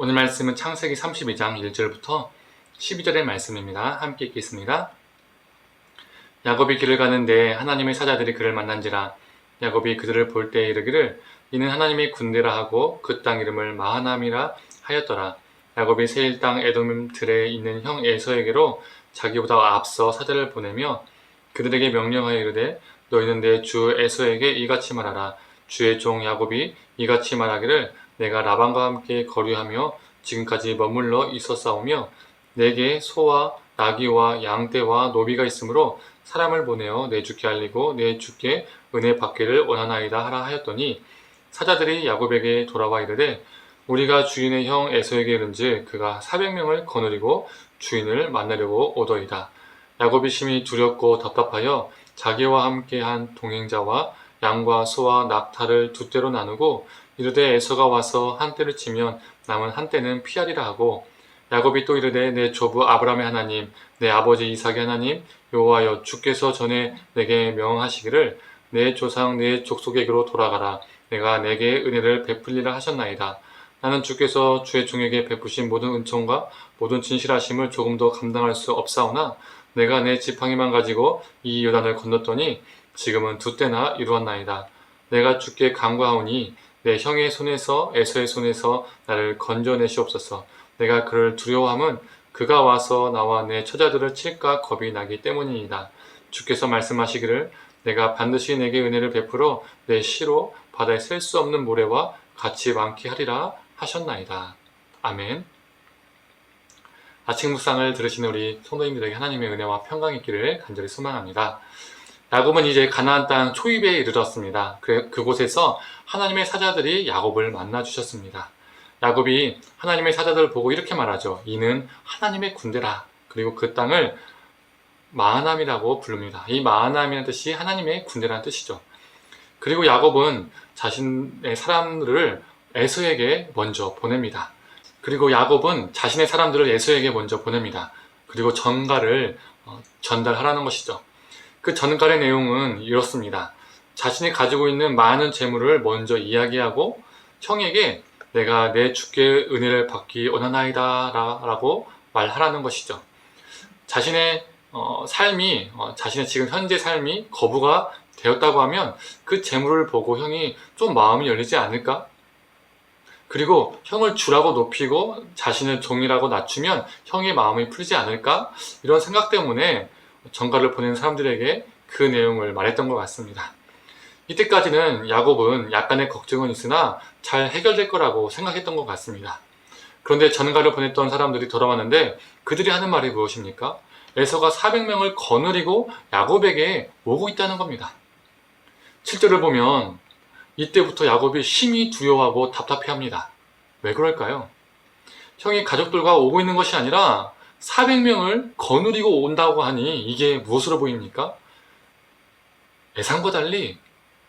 오늘 말씀은 창세기 32장 1절부터 12절의 말씀입니다. 함께 읽겠습니다. 야곱이 길을 가는데 하나님의 사자들이 그를 만난지라. 야곱이 그들을 볼 때에 이르기를 이는 하나님의 군대라 하고 그 땅 이름을 마하남이라 하였더라. 야곱이 세일 땅 에돔들에 있는 형 에서에게로 자기보다 앞서 사자를 보내며 그들에게 명령하여 이르되 너희는 내 주 에서에게 이같이 말하라. 주의 종 야곱이 이같이 말하기를 내가 라반과 함께 거류하며 지금까지 머물러 있었사오며 내게 소와 나귀와 양떼와 노비가 있으므로 사람을 보내어 내 주께 알리고 내 주께 은혜 받기를 원하나이다 하라 하였더니 사자들이 야곱에게 돌아와 이르되 우리가 주인의 형 에서에게 이른즉 그가 400명을 거느리고 주인을 만나려고 오더이다. 야곱이 심히 두렵고 답답하여 자기와 함께한 동행자와 양과 소와 낙타를 두 떼로 나누고 이르되 에서가 와서 한 떼를 치면 남은 한 떼는 피하리라 하고 야곱이 또 이르되 내 조부 아브라함의 하나님 내 아버지 이삭의 하나님 여호와여 주께서 전에 내게 명하시기를 내 조상 내 족속에게로 돌아가라. 내가 내게 은혜를 베풀리라 하셨나이다. 나는 주께서 주의 종에게 베푸신 모든 은총과 모든 진실하심을 조금도 감당할 수 없사오나 내가 내 지팡이만 가지고 이 요단을 건넜더니 지금은 두 때나 이루었나이다. 내가 주께 간구하오니 내 형의 손에서 에서의 손에서 나를 건져내시옵소서. 내가 그를 두려워함은 그가 와서 나와 내 처자들을 칠까 겁이 나기 때문이니이다. 주께서 말씀하시기를 내가 반드시 내게 은혜를 베풀어 내 시로 바다에 셀 수 없는 모래와 같이 많게 하리라 하셨나이다. 아멘. 아침 묵상을 들으시는 우리 성도님들에게 하나님의 은혜와 평강이 있기를 간절히 소망합니다. 야곱은 이제 가나안 땅 초입에 이르렀습니다. 그곳에서 하나님의 사자들이 야곱을 만나 주셨습니다. 야곱이 하나님의 사자들을 보고 이렇게 말하죠. 이는 하나님의 군대라. 그리고 그 땅을 마하남이라고 부릅니다. 이 마하남이라는 뜻이 하나님의 군대라는 뜻이죠. 그리고 야곱은 자신의 사람들을 에서에게 먼저 보냅니다. 그리고 야곱은 자신의 사람들을 에서에게 먼저 보냅니다. 그리고 전가를 전달하라는 것이죠. 그 전갈의 내용은 이렇습니다. 자신이 가지고 있는 많은 재물을 먼저 이야기하고 형에게 내가 내 주께 은혜를 받기 원하나이다 라고 말하라는 것이죠. 자신의 삶이 자신의 지금 현재 삶이 거부가 되었다고 하면 그 재물을 보고 형이 좀 마음이 열리지 않을까? 그리고 형을 주라고 높이고 자신을 종이라고 낮추면 형의 마음이 풀리지 않을까? 이런 생각 때문에 전가를 보낸 사람들에게 그 내용을 말했던 것 같습니다. 이때까지는 야곱은 약간의 걱정은 있으나 잘 해결될 거라고 생각했던 것 같습니다. 그런데 전가를 보냈던 사람들이 돌아왔는데 그들이 하는 말이 무엇입니까? 에서가 400명을 거느리고 야곱에게 오고 있다는 겁니다. 7절을 보면 이때부터 야곱이 심히 두려워하고 답답해합니다. 왜 그럴까요? 형이 가족들과 오고 있는 것이 아니라 400명을 거느리고 온다고 하니 이게 무엇으로 보입니까? 예상과 달리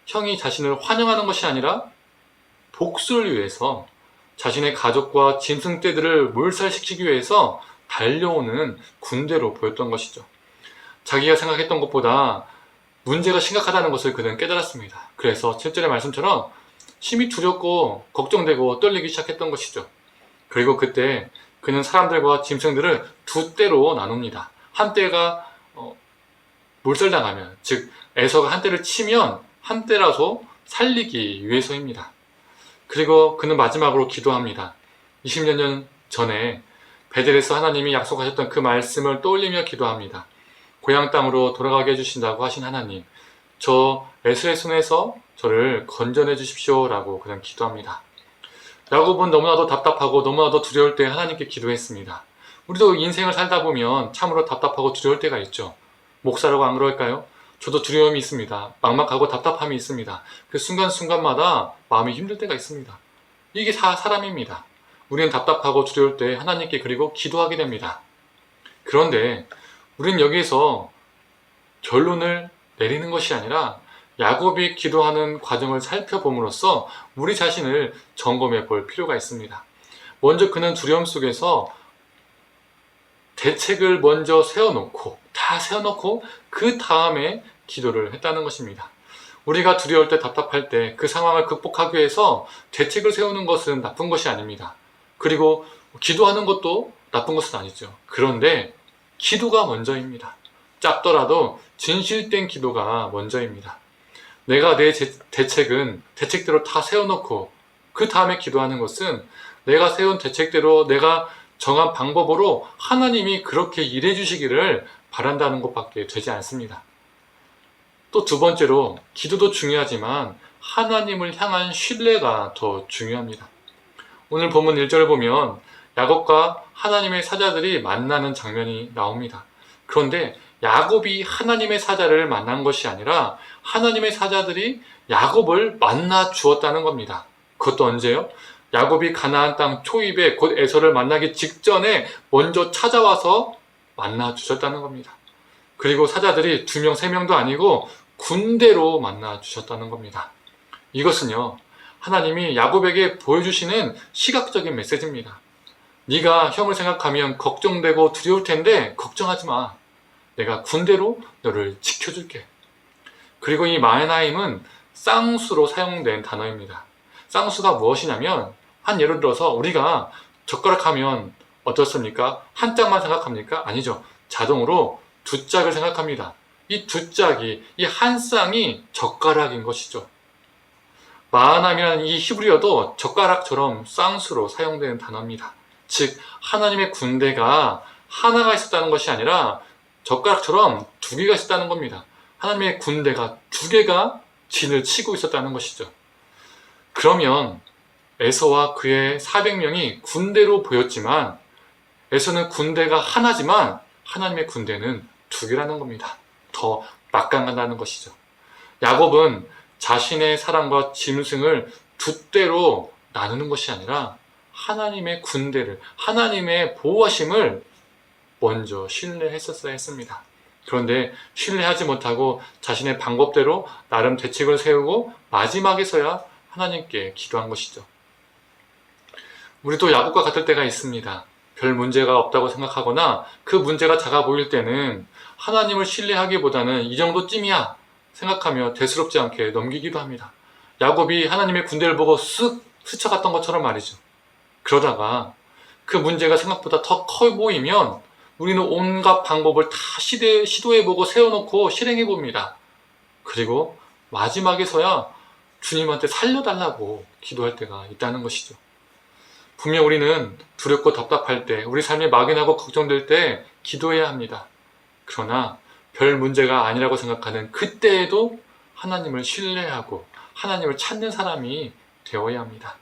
형이 자신을 환영하는 것이 아니라 복수를 위해서 자신의 가족과 짐승떼들을 몰살시키기 위해서 달려오는 군대로 보였던 것이죠. 자기가 생각했던 것보다 문제가 심각하다는 것을 그는 깨달았습니다. 그래서 7절의 말씀처럼 심히 두렵고 걱정되고 떨리기 시작했던 것이죠. 그리고 그때 그는 사람들과 짐승들을 두 떼로 나눕니다. 한 떼가 몰살당하면, 즉 에서가 한 떼를 치면 한 떼라도 살리기 위해서입니다. 그리고 그는 마지막으로 기도합니다. 20년 전 전에 베델에서 하나님이 약속하셨던 그 말씀을 떠올리며 기도합니다. 고향 땅으로 돌아가게 해주신다고 하신 하나님, 저 에서의 손에서 저를 건져내 주십시오 라고 그냥 기도합니다. 야곱은 너무나도 답답하고 너무나도 두려울 때 하나님께 기도했습니다. 우리도 인생을 살다 보면 참으로 답답하고 두려울 때가 있죠. 목사라고 안 그럴까요? 저도 두려움이 있습니다. 막막하고 답답함이 있습니다. 그 순간순간마다 마음이 힘들 때가 있습니다. 이게 다 사람입니다. 우리는 답답하고 두려울 때 하나님께 그리고 기도하게 됩니다. 그런데 우리는 여기에서 결론을 내리는 것이 아니라 야곱이 기도하는 과정을 살펴봄으로써 우리 자신을 점검해 볼 필요가 있습니다. 먼저 그는 두려움 속에서 대책을 먼저 다 세워놓고 그 다음에 기도를 했다는 것입니다. 우리가 두려울 때 답답할 때 그 상황을 극복하기 위해서 대책을 세우는 것은 나쁜 것이 아닙니다. 그리고 기도하는 것도 나쁜 것은 아니죠. 그런데 기도가 먼저입니다. 짧더라도 진실된 기도가 먼저입니다. 내가 내 대책은 대책대로 다 세워놓고 그 다음에 기도하는 것은 내가 세운 대책대로 내가 정한 방법으로 하나님이 그렇게 일해 주시기를 바란다는 것밖에 되지 않습니다. 또 두 번째로 기도도 중요하지만 하나님을 향한 신뢰가 더 중요합니다. 오늘 본문 1절을 보면 야곱과 하나님의 사자들이 만나는 장면이 나옵니다. 그런데 야곱이 하나님의 사자를 만난 것이 아니라 하나님의 사자들이 야곱을 만나 주었다는 겁니다. 그것도 언제요? 야곱이 가나안 땅 초입에 곧 에서를 만나기 직전에 먼저 찾아와서 만나 주셨다는 겁니다. 그리고 사자들이 2명, 3명도 아니고 군대로 만나 주셨다는 겁니다. 이것은요, 하나님이 야곱에게 보여주시는 시각적인 메시지입니다. 네가 형을 생각하면 걱정되고 두려울 텐데 걱정하지 마. 내가 군대로 너를 지켜줄게. 그리고 이 마에나임은 쌍수로 사용된 단어입니다. 쌍수가 무엇이냐면 한 예를 들어서 우리가 젓가락 하면 어떻습니까? 한 짝만 생각합니까? 아니죠. 자동으로 두 짝을 생각합니다. 이 두 짝이, 이 한 쌍이 젓가락인 것이죠. 마하남이라는 이 히브리어도 젓가락처럼 쌍수로 사용되는 단어입니다. 즉 하나님의 군대가 하나가 있었다는 것이 아니라 젓가락처럼 두 개가 있었다는 겁니다. 하나님의 군대가 두 개가 진을 치고 있었다는 것이죠. 그러면 에서와 그의 400명이 군대로 보였지만 에서는 군대가 하나지만 하나님의 군대는 두 개라는 겁니다. 더 막강하다는 것이죠. 야곱은 자신의 사랑과 짐승을 두 대로 나누는 것이 아니라 하나님의 군대를, 하나님의 보호하심을 먼저 신뢰했었어야 했습니다. 그런데 신뢰하지 못하고 자신의 방법대로 나름 대책을 세우고 마지막에서야 하나님께 기도한 것이죠. 우리도 야곱과 같을 때가 있습니다. 별 문제가 없다고 생각하거나 그 문제가 작아 보일 때는 하나님을 신뢰하기보다는 이 정도쯤이야 생각하며 대수롭지 않게 넘기기도 합니다. 야곱이 하나님의 군대를 보고 쓱 스쳐갔던 것처럼 말이죠. 그러다가 그 문제가 생각보다 더 커 보이면 우리는 온갖 방법을 다 시도해보고 세워놓고 실행해봅니다. 그리고 마지막에서야 주님한테 살려달라고 기도할 때가 있다는 것이죠. 분명 우리는 두렵고 답답할 때, 우리 삶이 막연하고 걱정될 때 기도해야 합니다. 그러나 별 문제가 아니라고 생각하는 그때에도 하나님을 신뢰하고 하나님을 찾는 사람이 되어야 합니다.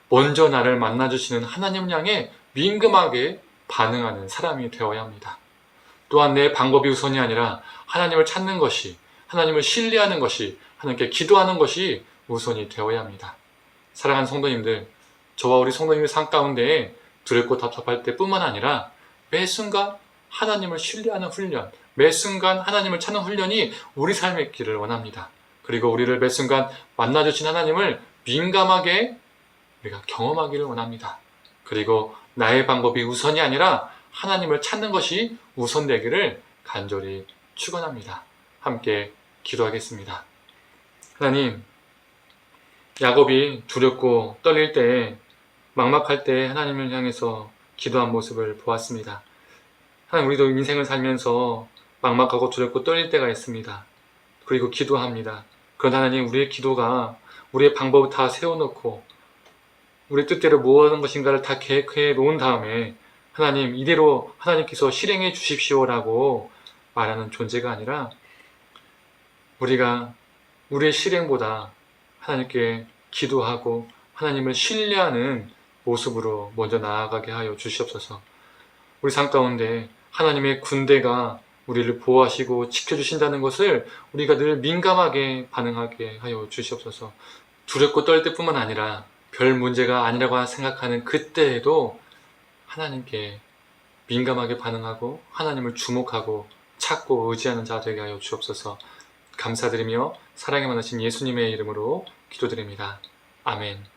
먼저 나를 만나주시는 하나님을 향해 민감하게 반응하는 사람이 되어야 합니다. 또한 내 방법이 우선이 아니라 하나님을 찾는 것이, 하나님을 신뢰하는 것이, 하나님께 기도하는 것이 우선이 되어야 합니다. 사랑하는 성도님들, 저와 우리 성도님의 삶 가운데 두렵고 답답할 때뿐만 아니라 매 순간 하나님을 신뢰하는 훈련, 매 순간 하나님을 찾는 훈련이 우리 삶에 있기를 원합니다. 그리고 우리를 매 순간 만나주신 하나님을 민감하게 우리가 경험하기를 원합니다. 그리고 나의 방법이 우선이 아니라 하나님을 찾는 것이 우선되기를 간절히 축원합니다. 함께 기도하겠습니다. 하나님, 야곱이 두렵고 떨릴 때, 막막할 때 하나님을 향해서 기도한 모습을 보았습니다. 하나님, 우리도 인생을 살면서 막막하고 두렵고 떨릴 때가 있습니다. 그리고 기도합니다. 그러나 하나님, 우리의 기도가 우리의 방법을 다 세워놓고 우리 뜻대로 뭐 하는 것인가를 다 계획해 놓은 다음에 하나님, 이대로 하나님께서 실행해 주십시오라고 말하는 존재가 아니라 우리가 우리의 실행보다 하나님께 기도하고 하나님을 신뢰하는 모습으로 먼저 나아가게 하여 주시옵소서. 우리 삶 가운데 하나님의 군대가 우리를 보호하시고 지켜주신다는 것을 우리가 늘 민감하게 반응하게 하여 주시옵소서. 두렵고 떨 때뿐만 아니라 별 문제가 아니라고 생각하는 그때에도 하나님께 민감하게 반응하고 하나님을 주목하고 찾고 의지하는 자 되게 하여 주옵소서. 감사드리며 사랑에 많으신 예수님의 이름으로 기도드립니다. 아멘.